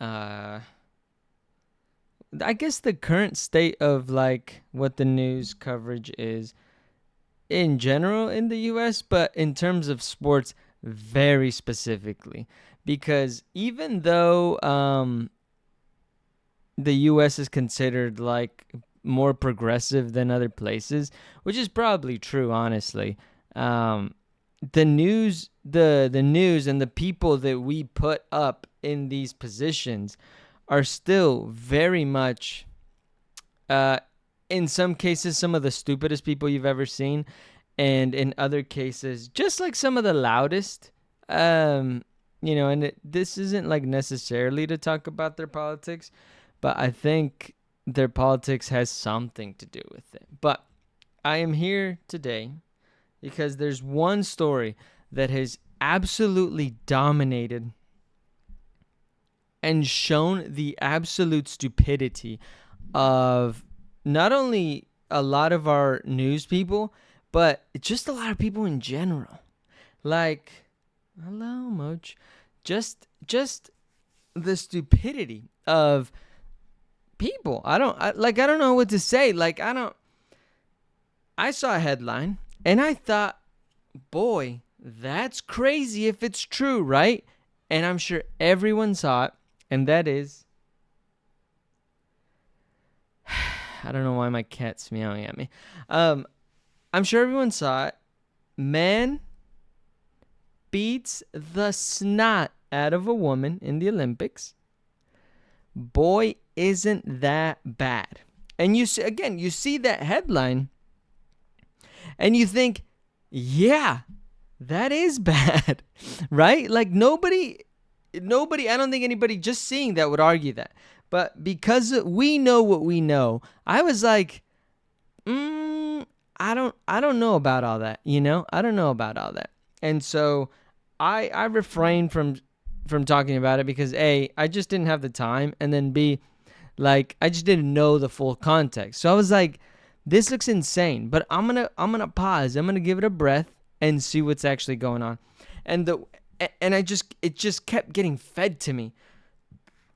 I guess the current state of like what the news coverage is in general in the US, but in terms of sports very specifically. Because even though the US is considered like more progressive than other places, which is probably true, honestly. Um, the news and the people that we put up in these positions are still very much uh, in some cases some of the stupidest people you've ever seen, and in other cases just like some of the loudest. um and this isn't like necessarily to talk about their politics, but I think their politics has something to do with it. But I am here today because there's one story that has absolutely dominated and shown the absolute stupidity of not only a lot of our news people, but just a lot of people in general. Like, hello, Moch. Just the stupidity of people. I don't know what to say. Like, I saw a headline and I thought, boy, that's crazy if it's true, right? And I'm sure everyone saw it, and that is, I don't know why my cat's meowing at me. I'm sure everyone saw it. Man beats the snot out of a woman in the Olympics. Boy, isn't that bad. And you see, again, you see that headline and you think, yeah, that is bad, right? Like nobody, I don't think anybody just seeing that would argue that. But because we know what we know, I was like, I don't know about all that, I don't know about all that. And so I refrained from talking about it because A, I just didn't have the time, and then B, like I just didn't know the full context. So I was like, this looks insane, but I'm going to pause. I'm going to give it a breath and see what's actually going on. And it just kept getting fed to me.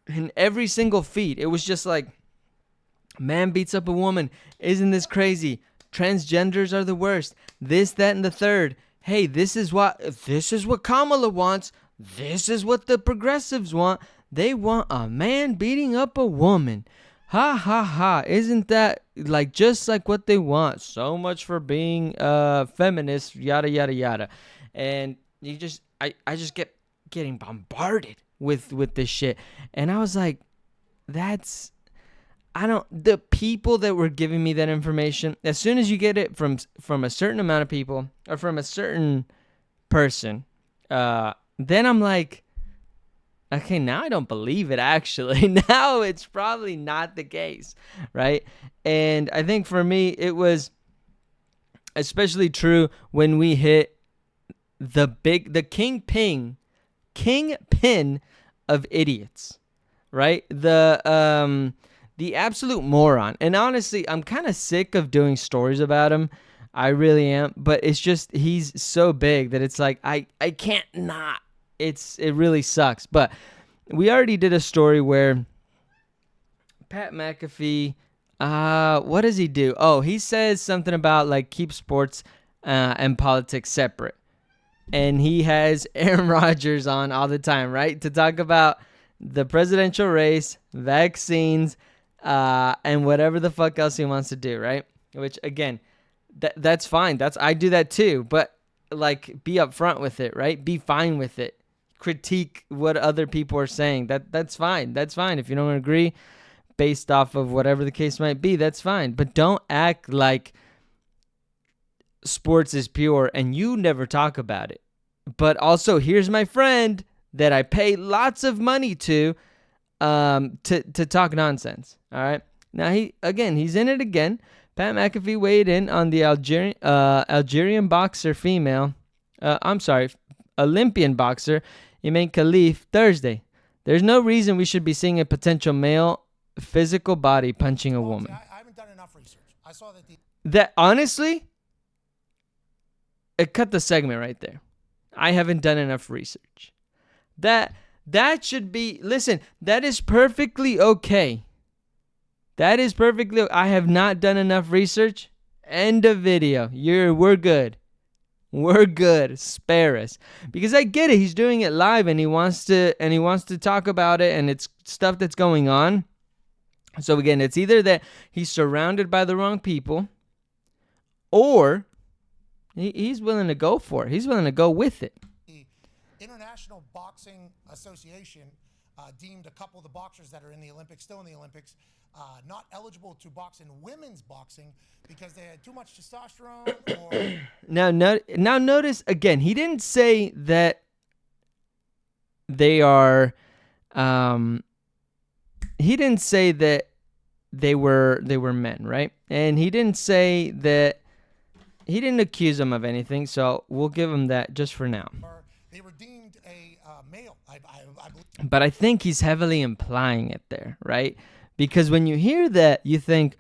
In every single feed, it was just like, man beats up a woman. Isn't this crazy? Transgenders are the worst. This, that, and the third. Hey, this is what Kamala wants. This is what the progressives want. They want a man beating up a woman. Ha ha ha. Isn't that like just like what they want? So much for being feminist, yada yada yada. And I just kept getting bombarded with this shit. And I was like, that's the people that were giving me that information, as soon as you get it from a certain amount of people or from a certain person, then I'm like, okay, now I don't believe it actually. Now it's probably not the case, right? And I think for me, it was especially true when we hit the kingpin of idiots, right? The absolute moron. And honestly, I'm kind of sick of doing stories about him. I really am. But it's just, he's so big that it's like, I can't not. It really sucks. But we already did a story where Pat McAfee, what does he do? Oh, he says something about like keep sports and politics separate. And he has Aaron Rodgers on all the time, right? To talk about the presidential race, vaccines, and whatever the fuck else he wants to do, right? Which again, that's fine. I do that too, but like be upfront with it, right? Be fine with it. Critique what other people are saying. That's fine. That's fine. If you don't agree based off of whatever the case might be, that's fine. But don't act like sports is pure and you never talk about it. But also, here's my friend that I pay lots of money to talk nonsense. All right. Now he's in it again. Pat McAfee weighed in on the Algerian boxer female. Olympian boxer Iman Khalif Thursday. There's no reason we should be seeing a potential male physical body punching a woman. I haven't done enough research. I saw that that honestly, it cut the segment right there. I haven't done enough research. That should be, listen, that is perfectly okay. That is perfectly, I have not done enough research. End of video. We're good. We're good. Spare us. Because I get it. He's doing it live and he wants to talk about it, and it's stuff that's going on. So again, it's either that he's surrounded by the wrong people, or he's willing to go for it. He's willing to go with it. The International Boxing Association deemed a couple of the boxers that are in the Olympics, still in the Olympics, not eligible to box in women's boxing because they had too much testosterone. Or Now notice again, he didn't say that they are. He didn't say that they were men, right? And he didn't say that. He didn't accuse them of anything, so we'll give him that just for now. they were deemed a male. I believe. But I think he's heavily implying it there, right? Because when you hear that, you think,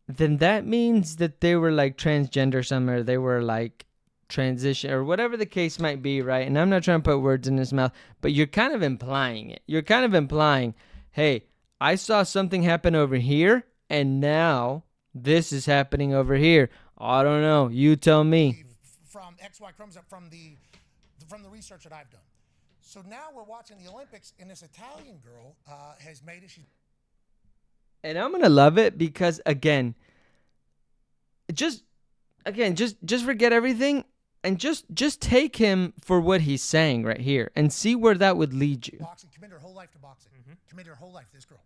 then that means that they were like transgender or something, or they were like transition, or whatever the case might be, right? And I'm not trying to put words in his mouth, but you're kind of implying it. You're kind of implying, hey, I saw something happen over here, and now this is happening over here. I don't know. You tell me. From XY Chromes Up from the research that I've done. So now we're watching the Olympics, and this Italian girl has made it. And I'm gonna love it because just forget everything and just take him for what he's saying right here and see where that would lead you. Boxing, committed her whole life to boxing. Committed her whole life. This girl.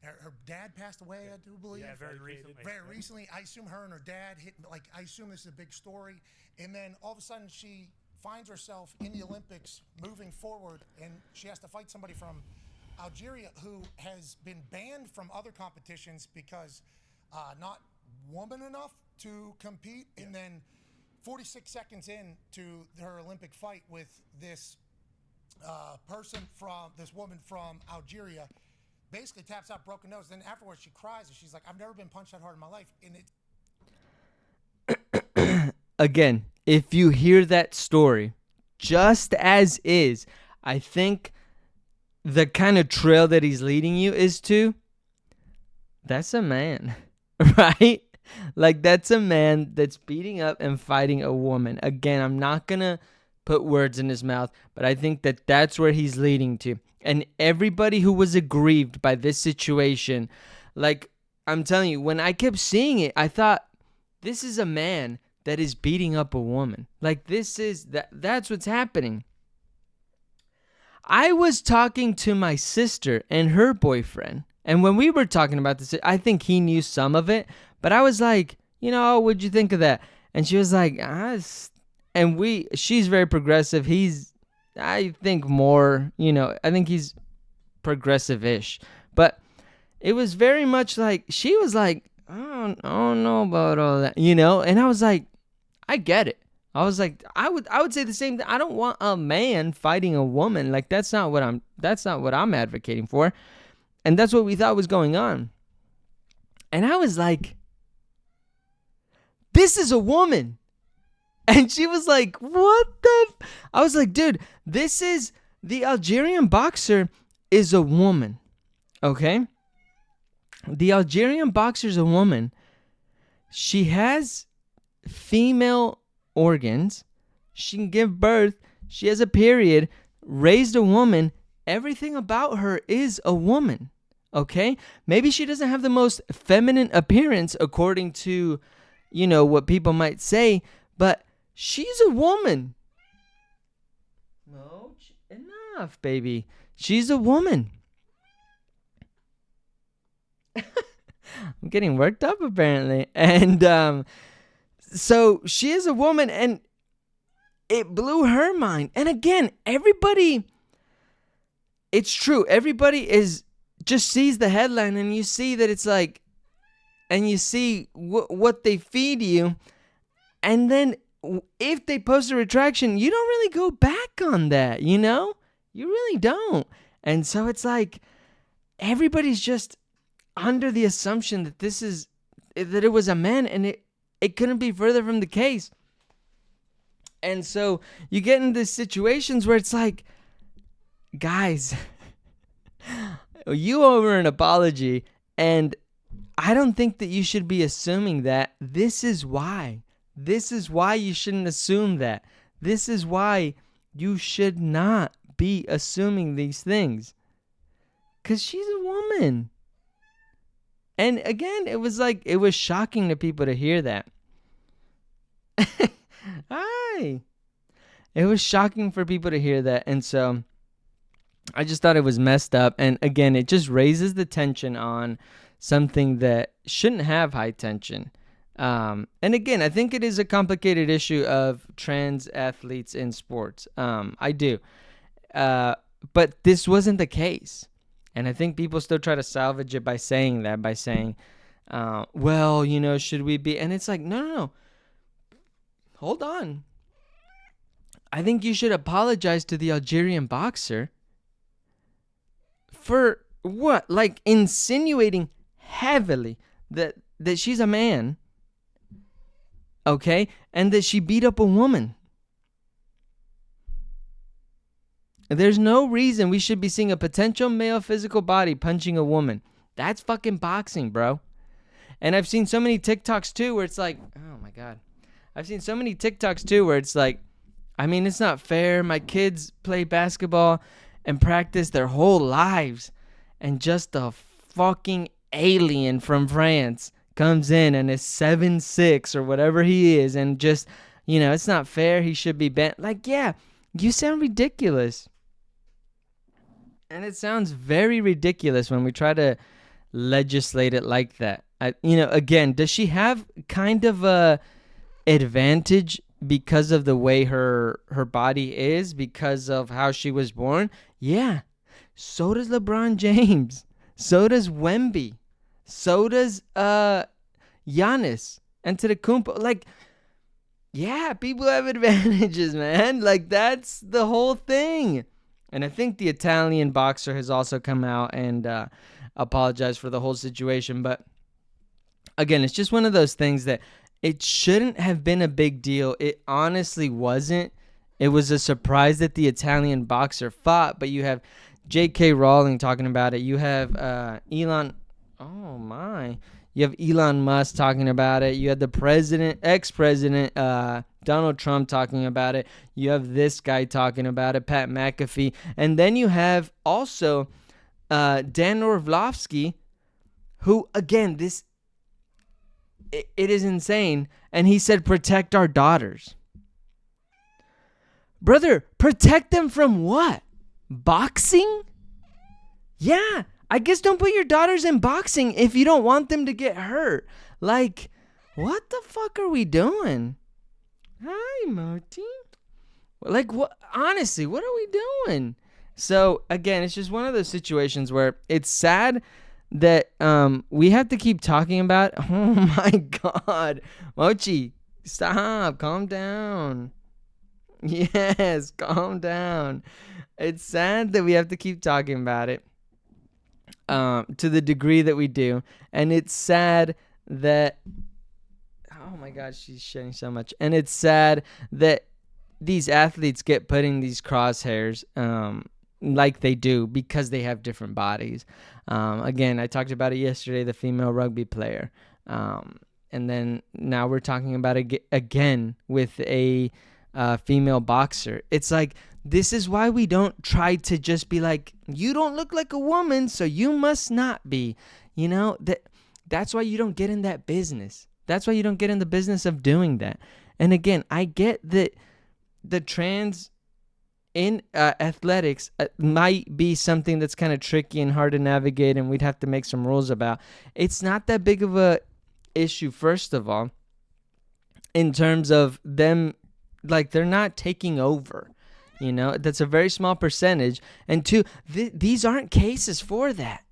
Her dad passed away, I do believe. Yeah, very recently. Very recently. I assume her and her dad hit. I assume this is a big story. And then all of a sudden, she finds herself in the Olympics, moving forward, and she has to fight somebody from Algeria who has been banned from other competitions because not woman enough to compete. Yeah. And then 46 seconds into her Olympic fight with this woman from Algeria, basically taps out broken nose. Then afterwards she cries and she's like, I've never been punched that hard in my life. And Again, if you hear that story just as is, I think the kind of trail that he's leading you is to, that's a man, right? Like, that's a man that's beating up and fighting a woman. Again, I'm not going to put words in his mouth, but I think that that's where he's leading to. And everybody who was aggrieved by this situation, like, I'm telling you, when I kept seeing it, I thought, this is a man that is beating up a woman. Like, that's what's happening. I was talking to my sister and her boyfriend, and when we were talking about this, I think he knew some of it, but I was like, what'd you think of that? And she was like, she's very progressive. I think more, I think he's progressive-ish. But it was very much like, she was like, I don't know about all that, And I was like, I get it. I was like, I would say the same thing. I don't want a man fighting a woman. Like, that's not what I'm advocating for. And that's what we thought was going on. And I was like, this is a woman. And she was like, what the? I was like, dude, the Algerian boxer is a woman. Okay? The Algerian boxer is a woman. She has female organs. She can give birth. She has a period. Raised a woman. Everything about her is a woman. Okay? Maybe she doesn't have the most feminine appearance according to, what people might say, but she's a woman. No, enough, baby. She's a woman. I'm getting worked up apparently. And so she is a woman, and it blew her mind. And again, everybody, it's true. Everybody just sees the headline, and you see that it's like, and you see what they feed you. And then if they post a retraction, you don't really go back on that, You really don't. And so it's like, everybody's just under the assumption that that it was a man, and it couldn't be further from the case. And so you get into situations where it's like, guys, you owe her an apology, and I don't think that you should be assuming that. This is why. This is why you shouldn't assume that. This is why you should not be assuming these things. Because she's a woman. And again, it was shocking to people to hear that. Hi. It was shocking for people to hear that. And so I just thought it was messed up. And again, it just raises the tension on something that shouldn't have high tension. And again, I think it is a complicated issue of trans athletes in sports. I do. But this wasn't the case. And I think people still try to salvage it by saying, well, should we be? And it's like, no. Hold on. I think you should apologize to the Algerian boxer for what? Like insinuating heavily that she's a man, okay? And that she beat up a woman. There's no reason we should be seeing a potential male physical body punching a woman. That's fucking boxing, bro. And I've seen so many TikToks too where it's like, oh my God. I've seen so many TikToks too where it's like, I mean, it's not fair. My kids play basketball and practice their whole lives, and just a fucking alien from France comes in and is 7'6" or whatever he is, and just, it's not fair. He should be banned. Like, yeah, you sound ridiculous. And it sounds very ridiculous when we try to legislate it like that. Again, does she have kind of a advantage because of the way her body is, because of how she was born? Yeah. So does LeBron James. So does Wemby. So does Giannis Antetokounmpo. Like, yeah, people have advantages, man. Like, that's the whole thing. And I think the Italian boxer has also come out and apologized for the whole situation. But again, it's just one of those things that it shouldn't have been a big deal. It honestly wasn't. It was a surprise that the Italian boxer fought, but you have J.K. Rowling talking about it. You have Elon Musk talking about it. You had the ex-president, Donald Trump talking about it. You have this guy talking about it, Pat McAfee. And then you have also Dan Orlovsky, who, again, it is insane. And he said, protect our daughters. Brother, protect them from what? Boxing? Yeah, I guess don't put your daughters in boxing if you don't want them to get hurt. Like, what the fuck are we doing? Hi, Marty. Like, what? Honestly, what are we doing? So, again, it's just one of those situations where it's sad that we have to keep talking about. Oh my God, Mochi, stop, calm down. Yes, calm down. It's sad that we have to keep talking about it to the degree that we do, and it's sad that, oh my God, she's shedding so much, and it's sad that these athletes get put in these crosshairs like they do because they have different bodies. Again, I talked about it yesterday, the female rugby player. And then now we're talking about it again with a female boxer. It's like, this is why we don't try to just be like, you don't look like a woman, so you must not be. That's why you don't get in that business. That's why you don't get in the business of doing that. And again, I get that the trans in athletics might be something that's kind of tricky and hard to navigate, and we'd have to make some rules about. It's not that big of a issue, first of all, in terms of them, like, they're not taking over. That's a very small percentage. And two, these aren't cases for that.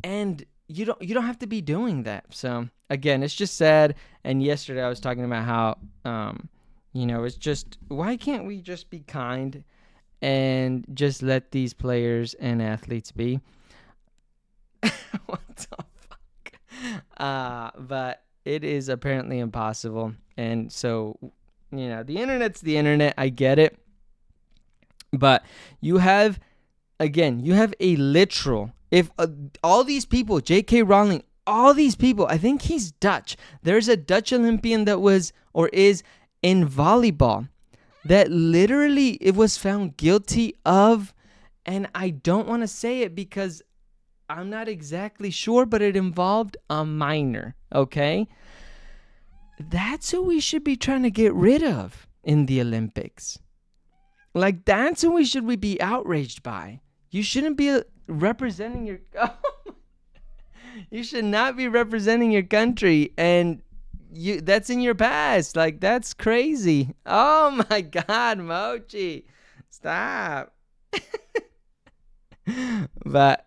And you don't have to be doing that. So again, it's just sad. And yesterday I was talking about how it's just, why can't we just be kind and just let these players and athletes be? What the fuck? But it is apparently impossible. And so, the internet's the internet. I get it. But you have, again, you have a literal, if all these people, J.K. Rowling, all these people, I think he's Dutch. There's a Dutch Olympian that was or is in volleyball that literally it was found guilty of, and I don't want to say it because I'm not exactly sure, but it involved a minor, okay? That's who we should be trying to get rid of in the Olympics. Like, that's who we should be outraged by. You shouldn't be representing your... You should not be representing your country, and that's in your past. Like, that's crazy. Oh my God, Mochi. Stop. But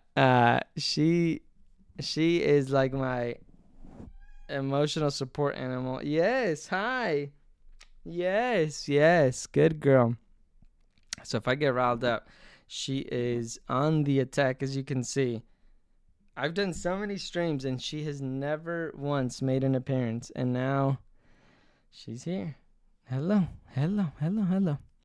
she is like my emotional support animal. Yes, hi. Yes, good girl. So if I get riled up, she is on the attack, as you can see. I've done so many streams and she has never once made an appearance, and now she's here. Hello.